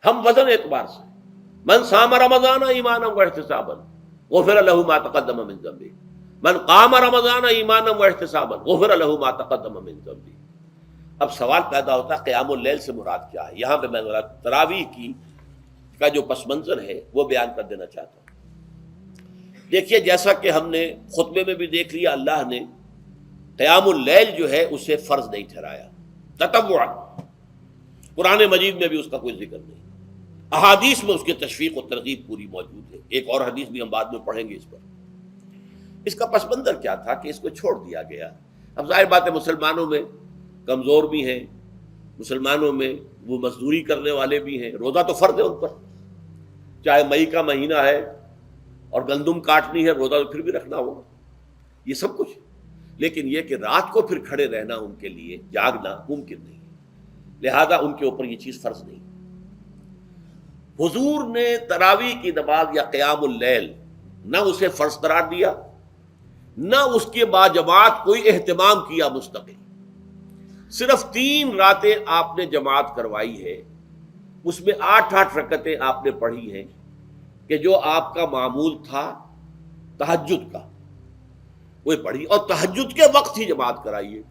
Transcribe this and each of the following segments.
ہم وزن اعتبار سے من صام رمضان ایمانا واحتسابا غفر له ما تقدم من ذنبه، من قام رمضان ایمانا واحتسابا غفر له ما تقدم من ذنبه۔ اب سوال پیدا ہوتا ہے قیام اللیل سے مراد کیا ہے؟ یہاں پہ میں تراویح کی کا جو پس منظر ہے وہ بیان کر دینا چاہتا ہوں۔ دیکھیے جیسا کہ ہم نے خطبے میں بھی دیکھ لیا، اللہ نے قیام اللیل جو ہے اسے فرض نہیں ٹھہرایا تطوعا، قرآن مجید میں بھی اس کا کوئی ذکر نہیں، احادیث میں اس کی تشویق و ترغیب پوری موجود ہے۔ ایک اور حدیث بھی ہم بعد میں پڑھیں گے اس پر۔ اس کا پس منظر کیا تھا کہ اس کو چھوڑ دیا گیا۔ اب ظاہر بات ہے مسلمانوں میں کمزور بھی ہیں، مسلمانوں میں وہ مزدوری کرنے والے بھی ہیں، روزہ تو فرض ہے ان پر، چاہے مئی کا مہینہ ہے اور گندم کاٹنی ہے، روزہ تو پھر بھی رکھنا ہوگا، یہ سب کچھ، لیکن یہ کہ رات کو پھر کھڑے رہنا ان کے لیے جاگنا ممکن نہیں، لہذا ان کے اوپر یہ چیز فرض نہیں۔ حضور نے تراویح کی نماز یا قیام اللیل نہ اسے فرض قرار دیا، نہ اس کے بعد جماعت کوئی اہتمام کیا مستقل، صرف 3 راتیں آپ نے جماعت کروائی ہے، اس میں 8 رکعتیں آپ نے پڑھی ہیں کہ جو آپ کا معمول تھا تہجد کا وہ پڑھی، اور تہجد کے وقت ہی جماعت کرائیے۔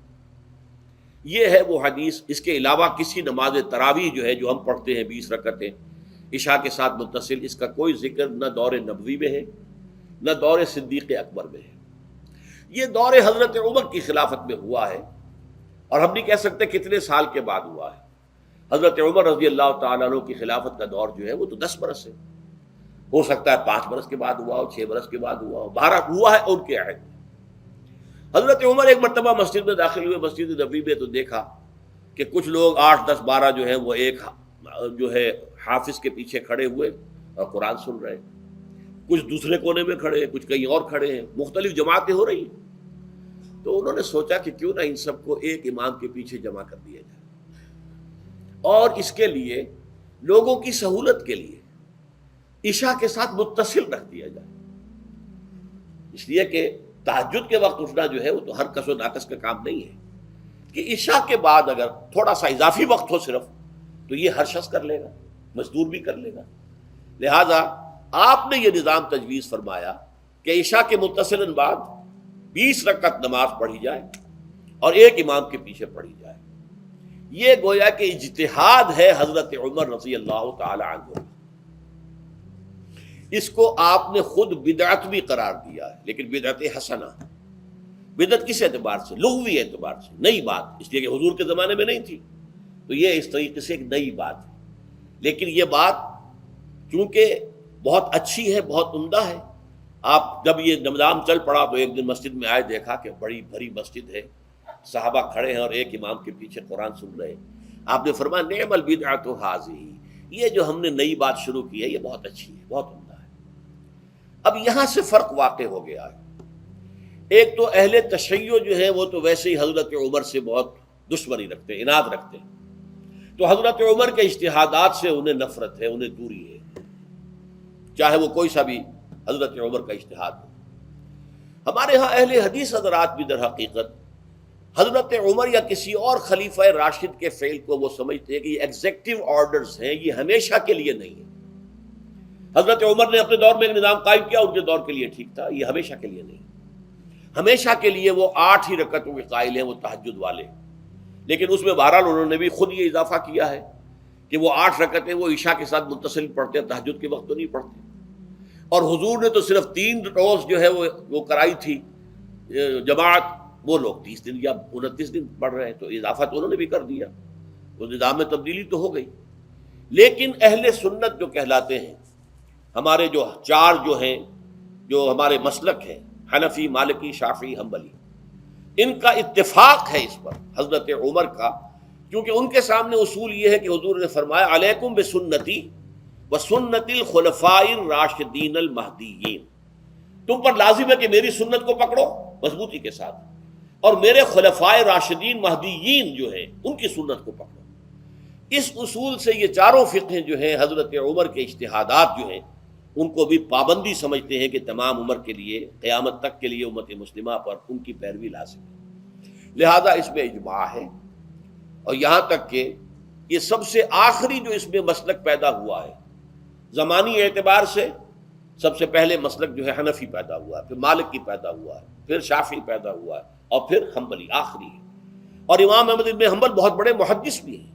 یہ ہے وہ حدیث۔ اس کے علاوہ کسی نماز تراویح جو ہے جو ہم پڑھتے ہیں 20 رکعتیں عشاء کے ساتھ متصل، اس کا کوئی ذکر نہ دور نبوی میں ہے نہ دور صدیق اکبر میں ہے۔ یہ دور حضرت عمر کی خلافت میں ہوا ہے، اور ہم نہیں کہہ سکتے کتنے سال کے بعد ہوا ہے۔ حضرت عمر رضی اللہ تعالیٰ عنہ کی خلافت کا دور جو ہے وہ تو 10 برس ہے، ہو سکتا ہے 5 برس کے بعد ہوا ہو، 6 برس کے بعد ہوا ہو، 12 ہوا ہے ان کے عہد میں۔ حضرت عمر ایک مرتبہ مسجد میں داخل ہوئے، مسجد نبوی میں، تو دیکھا کہ کچھ لوگ 8 10 12 جو ہیں وہ ایک جو ہے حافظ کے پیچھے کھڑے ہوئے اور قرآن سن رہے، کچھ دوسرے کونے میں کھڑے ہیں، کچھ کہیں اور کھڑے ہیں، مختلف جماعتیں ہو رہی ہیں۔ تو انہوں نے سوچا کہ کیوں نہ ان سب کو ایک امام کے پیچھے جمع کر دیا جائے، اور اس کے لیے لوگوں کی سہولت کے لیے عشاء کے ساتھ متصل رکھ دیا جائے، اس لیے کہ تہجد کے وقت اٹھنا جو ہے وہ تو ہر کس و ناقص کا کام نہیں ہے، کہ عشاء کے بعد اگر تھوڑا سا اضافی وقت ہو صرف تو یہ ہر شخص کر لے گا، مزدور بھی کر لے گا۔ لہذا آپ نے یہ نظام تجویز فرمایا کہ عشاء کے متصلاً بعد 20 رکعت نماز پڑھی جائے اور ایک امام کے پیچھے پڑھی جائے۔ یہ گویا کہ اجتہاد ہے حضرت عمر رضی اللہ تعالی عنہ، اس کو آپ نے خود بدعت بھی قرار دیا ہے، لیکن بدعت حسنہ۔ بدعت کس اعتبار سے؟ لغوی اعتبار سے، نئی بات، اس لیے کہ حضور کے زمانے میں نہیں تھی، تو یہ اس طریقے سے ایک نئی بات ہے، لیکن یہ بات چونکہ بہت اچھی ہے، بہت عمدہ ہے۔ آپ جب یہ نظام چل پڑا تو ایک دن مسجد میں آئے، دیکھا کہ بڑی بھری مسجد ہے، صحابہ کھڑے ہیں اور ایک امام کے پیچھے قرآن سن رہے ہیں۔ آپ نے فرمایا نعم البدعۃ ھذہ، یہ جو ہم نے نئی بات شروع کی ہے یہ بہت اچھی ہے، بہت عمدہ ہے۔ اب یہاں سے فرق واقع ہو گیا ہے۔ ایک تو اہل تشیع جو ہے وہ تو ویسے ہی حضرت عمر سے بہت دشمنی رکھتے ہیں، عناد رکھتے ہیں، تو حضرت عمر کے اجتہادات سے انہیں نفرت ہے، انہیں دوری ہے، چاہے وہ کوئی سا بھی حضرت عمر کا اجتہاد ہو۔ ہمارے ہاں اہل حدیث حضرات بھی در حقیقت حضرت عمر یا کسی اور خلیفہ راشد کے فعل کو وہ سمجھتے ہیں کہ یہ ایگزیکٹو آرڈرز ہیں، یہ ہمیشہ کے لیے نہیں ہے۔ حضرت عمر نے اپنے دور میں ایک نظام قائم کیا، ان کے دور کے لیے ٹھیک تھا، یہ ہمیشہ کے لیے نہیں۔ ہمیشہ کے لیے وہ 8 ہی رکعتوں کے قائل ہیں، وہ تہجد والے، لیکن اس میں بہرحال انہوں نے بھی خود یہ اضافہ کیا ہے کہ وہ 8 رکعتیں وہ عشاء کے ساتھ متصل پڑھتے ہیں، تہجد کے وقت تو نہیں پڑھتے۔ اور حضور نے تو صرف 3 روز جو ہے وہ کرائی تھی جماعت، وہ لوگ 30 دن یا 29 دن پڑھ رہے ہیں، تو اضافہ تو انہوں نے بھی کر دیا، تو نظام میں تبدیلی تو ہو گئی۔ لیکن اہل سنت جو کہلاتے ہیں، ہمارے جو 4 جو ہیں، جو ہمارے مسلک ہیں، حنفی، مالکی، شافعی، حنبلی، ان کا اتفاق ہے اس پر حضرت عمر کا، کیونکہ ان کے سامنے اصول یہ ہے کہ حضور نے فرمایا علیکم بسنتی وسنت الخلفاء الراشدین المہدیین، تم پر لازم ہے کہ میری سنت کو پکڑو مضبوطی کے ساتھ، اور میرے خلفائے راشدین مہدیین جو ہیں ان کی سنت کو پکڑو۔ اس اصول سے یہ چاروں فقہیں جو ہیں حضرت عمر کے اجتہادات جو ہیں ان کو بھی پابندی سمجھتے ہیں کہ تمام عمر کے لیے، قیامت تک کے لیے امت مسلمہ پر ان کی پیروی لازم ہے، لہذا اس میں اجماع ہے۔ اور یہاں تک کہ یہ سب سے آخری جو اس میں مسلک پیدا ہوا ہے زمانی اعتبار سے، سب سے پہلے مسلک جو ہے حنفی پیدا ہوا ہے، پھر مالکی پیدا ہوا ہے، پھر شافعی پیدا ہوا ہے، اور پھر حنبلی آخری ہے۔ اور امام احمد ابن حنبل بہت بڑے محدث بھی ہیں۔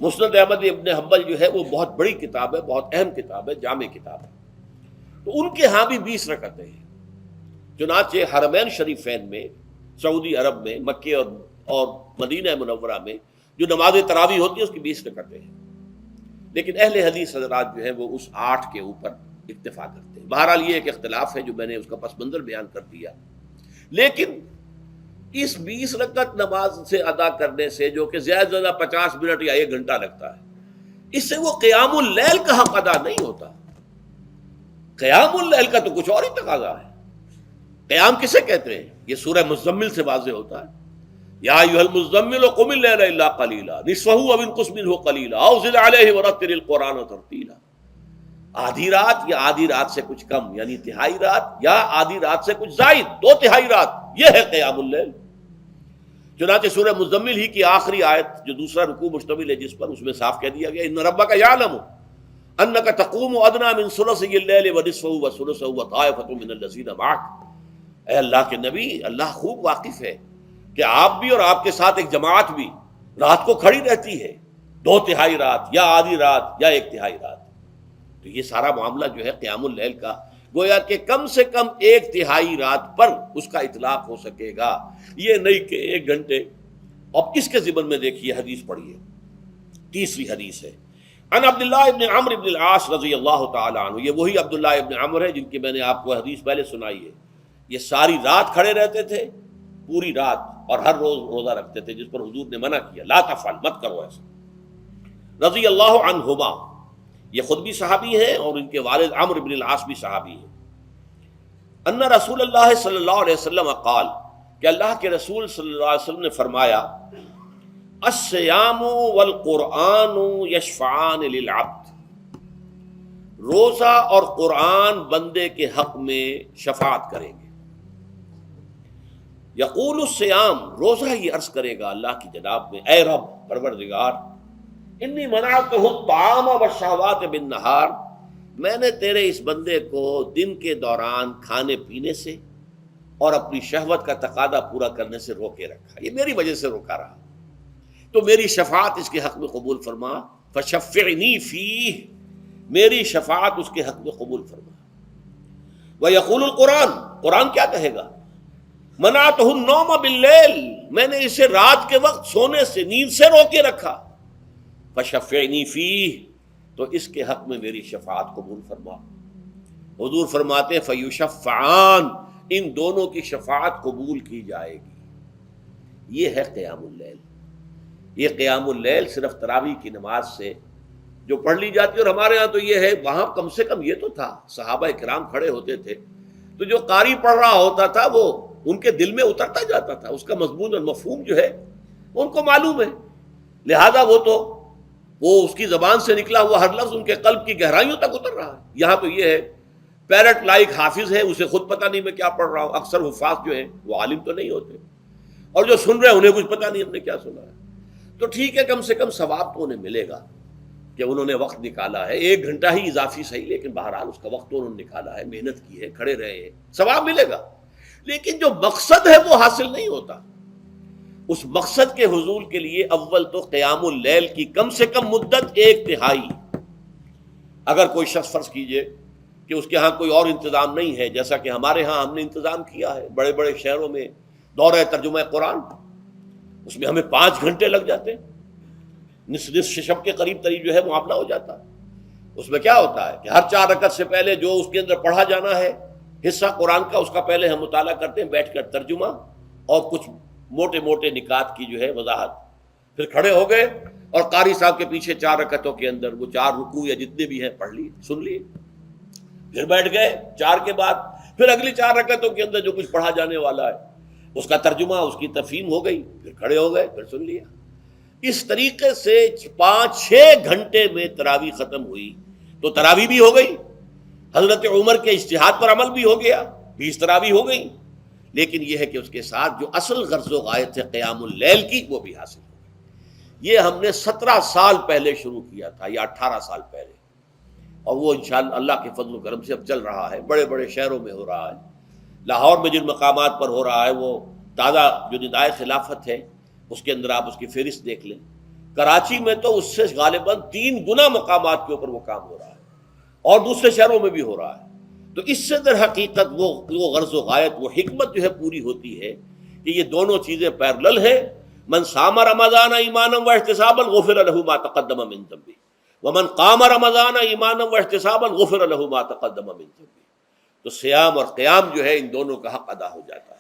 مسند احمد ابن حنبل جو ہے وہ بہت بڑی کتاب ہے، بہت اہم کتاب ہے، جامع کتاب ہے۔ تو ان کے ہاں بھی 20 رکعتیں ہیں۔ چنانچہ حرمین شریفین میں، سعودی عرب میں، مکے اور مدینہ منورہ میں جو نماز تراویح ہوتی ہے اس کی 20 رکعتیں ہیں، لیکن اہل حدیث حضرات جو ہیں وہ اس 8 کے اوپر اکتفا کرتے ہیں۔ بہرحال یہ ایک اختلاف ہے جو میں نے اس کا پس منظر بیان کر دیا۔ لیکن اس 20 رکعت نماز سے ادا کرنے سے، جو کہ زیادہ سے زیادہ 50 منٹ یا 1 گھنٹہ لگتا ہے، اس سے وہ قیام اللیل کا حق ادا نہیں ہوتا۔ قیام اللیل کا تو کچھ اور ہی تقاضا ہے۔ قیام کسے کہتے ہیں؟ یہ سورہ مزمل سے واضح ہوتا ہے۔ یا ایھا المزمل قم اللیل الا قلیلا نصفہ او انقص منہ قلیلا او زد علیہ ورتل القرآن ترتیلا۔ آدھی رات یا آدھی رات سے کچھ کم، یعنی تہائی رات، یا آدھی رات سے کچھ زائد، 2/3 رات، یہ ہے قیام اللیل۔ چنانچہ سورہ مزمل ہی کی آخری آیت جو دوسرا رکوع مشتمل ہے جس پر، اس میں صاف کہہ دیا گیا ان ربک یعلم انک تقوم ادنی من ثلثی اللیل ونصفہ وثلثہ وطائفۃ من الذین معک۔ اے اللہ کے نبی، اللہ خوب واقف ہے کہ آپ بھی اور آپ کے ساتھ ایک جماعت بھی رات کو کھڑی رہتی ہے، 2/3 رات یا آدھی رات یا 1/3 رات۔ تو یہ سارا معاملہ جو ہے قیام اللیل کا، گویا کہ کم سے کم 1/3 رات پر اس کا اطلاق ہو سکے گا، یہ نہیں کہ 1 گھنٹے۔ اب اس کے ضمن میں دیکھیے حدیث پڑھیے، تیسری حدیث ہے ان عبداللہ ابن عمرو ابن العاص رضی اللہ تعالی عنہ۔ یہ وہی عبداللہ ابن عمرو ہے جن کی میں نے آپ کو حدیث پہلے سنائی ہے۔ یہ ساری رات کھڑے رہتے تھے، پوری رات، اور ہر روز روزہ رکھتے تھے، جس پر حضور نے منع کیا، لا تفعل، مت کرو ایسا۔ رضی اللہ عنہما، یہ خود بھی صحابی ہیں اور ان کے والد عمرو بن العاص بھی صحابی ہیں۔ ان رسول اللہ صلی اللہ علیہ وسلم قال، کہ اللہ کے رسول صلی اللہ علیہ وسلم نے فرمایا، الصیام والقرآن یشفعان للعبد، روزہ اور قرآن بندے کے حق میں شفاعت کریں گے۔ یقول الصیام، روزہ یہ عرض کرے گا اللہ کی جناب میں، اے رب پروردگار، انی منعتہ الطعام والشہوات بالنہار، میں نے تیرے اس بندے کو دن کے دوران کھانے پینے سے اور اپنی شہوت کا تقاضا پورا کرنے سے روکے رکھا، یہ میری وجہ سے روکا رہا، تو میری شفاعت اس کے حق میں قبول فرما، فشفعنی فیہ، میری شفاعت اس کے حق میں قبول فرما۔ ویقول القرآن، قرآن کیا کہے گا، منعتہ النوم باللیل، میں نے اسے رات کے وقت سونے سے، نیند سے روکے رکھا، فشفعنی فیہ، تو اس کے حق میں میری شفاعت قبول فرما۔ حضور فرماتے ہیں فیشفعان، ان دونوں کی شفاعت قبول کی جائے گی۔ یہ ہے قیام اللیل۔ یہ قیام اللیل صرف تراویح کی نماز سے جو پڑھ لی جاتی ہے، اور ہمارے ہاں تو یہ ہے، وہاں کم سے کم یہ تو تھا، صحابہ کرام کھڑے ہوتے تھے تو جو قاری پڑھ رہا ہوتا تھا وہ ان کے دل میں اترتا جاتا تھا، اس کا مضمون اور مفہوم جو ہے ان کو معلوم ہے، لہذا وہ اس کی زبان سے نکلا ہوا ہر لفظ ان کے قلب کی گہرائیوں تک اتر رہا ہے۔ یہاں تو یہ ہے پیرٹ لائک حافظ ہے، اسے خود پتہ نہیں میں کیا پڑھ رہا ہوں، اکثر حفاظ جو ہیں وہ عالم تو نہیں ہوتے، اور جو سن رہے ہیں انہیں کچھ پتہ نہیں ہم نے کیا سنا ہے۔ تو ٹھیک ہے، کم سے کم ثواب تو انہیں ملے گا کہ انہوں نے وقت نکالا ہے، 1 گھنٹہ ہی اضافی صحیح، لیکن بہرحال اس کا وقت تو انہوں نے نکالا ہے، محنت کی ہے، کھڑے رہے ہیں، ثواب ملے گا۔ لیکن جو مقصد ہے وہ حاصل نہیں ہوتا۔ اس مقصد کے حصول کے لیے اول تو قیام اللیل کی کم سے کم مدت 1/3۔ اگر کوئی شخص فرض کیجئے کہ اس کے ہاں کوئی اور انتظام نہیں ہے، جیسا کہ ہمارے ہاں ہم نے انتظام کیا ہے، بڑے بڑے شہروں میں دورہ ترجمہ قرآن، اس میں ہمیں 5 گھنٹے لگ جاتے ہیں، نصف شب کے قریب تری جو ہے معاملہ ہو جاتا ہے۔ اس میں کیا ہوتا ہے کہ ہر 4 رکعت سے پہلے جو اس کے اندر پڑھا جانا ہے حصہ قرآن کا، اس کا پہلے ہم مطالعہ کرتے ہیں بیٹھ کر، ترجمہ اور کچھ موٹے موٹے نکات کی جو ہے وضاحت، پھر کھڑے ہو گئے اور قاری صاحب کے پیچھے 4 رکعتوں کے اندر وہ 4 رکوع یا جتنے بھی ہیں پڑھ لیے، سن لیے، پھر بیٹھ گئے 4 کے بعد پھر اگلی 4 رکعتوں کے اندر جو کچھ پڑھا جانے والا ہے اس کا ترجمہ، اس کی تفہیم ہو گئی، پھر کھڑے ہو گئے، پھر سن لیا۔ اس طریقے سے 5-6 گھنٹے میں تراویح ختم ہوئی، تو تراویح بھی ہو گئی، حضرت عمر کے اجتہاد پر عمل بھی ہو گیا، 20 تراویح ہو گئی، لیکن یہ ہے کہ اس کے ساتھ جو اصل غرض و غایت ہے قیام اللیل کی وہ بھی حاصل ہو گئی۔ یہ ہم نے 17 سال پہلے شروع کیا تھا یا 18 سال پہلے، اور وہ انشاءاللہ اللہ کے فضل و کرم سے اب چل رہا ہے، بڑے بڑے شہروں میں ہو رہا ہے۔ لاہور میں جن مقامات پر ہو رہا ہے وہ تازہ جو ندائے خلافت ہے اس کے اندر آپ اس کی فہرست دیکھ لیں۔ کراچی میں تو اس سے غالباً 3 گنا مقامات کے اوپر وہ کام ہو رہا ہے، اور دوسرے شہروں میں بھی ہو رہا ہے۔ تو اس سے در حقیقت وہ غرض و غایت، وہ حکمت جو ہے پوری ہوتی ہے کہ یہ دونوں چیزیں پیرلل ہیں۔ من صام رمضان ایمانا واحتسابا غفر له ما تقدم من ذنبه ومن قام رمضان ایمانا واحتسابا غفر له ما تقدم من ذنبه۔ تو صیام اور قیام جو ہے ان دونوں کا حق ادا ہو جاتا ہے۔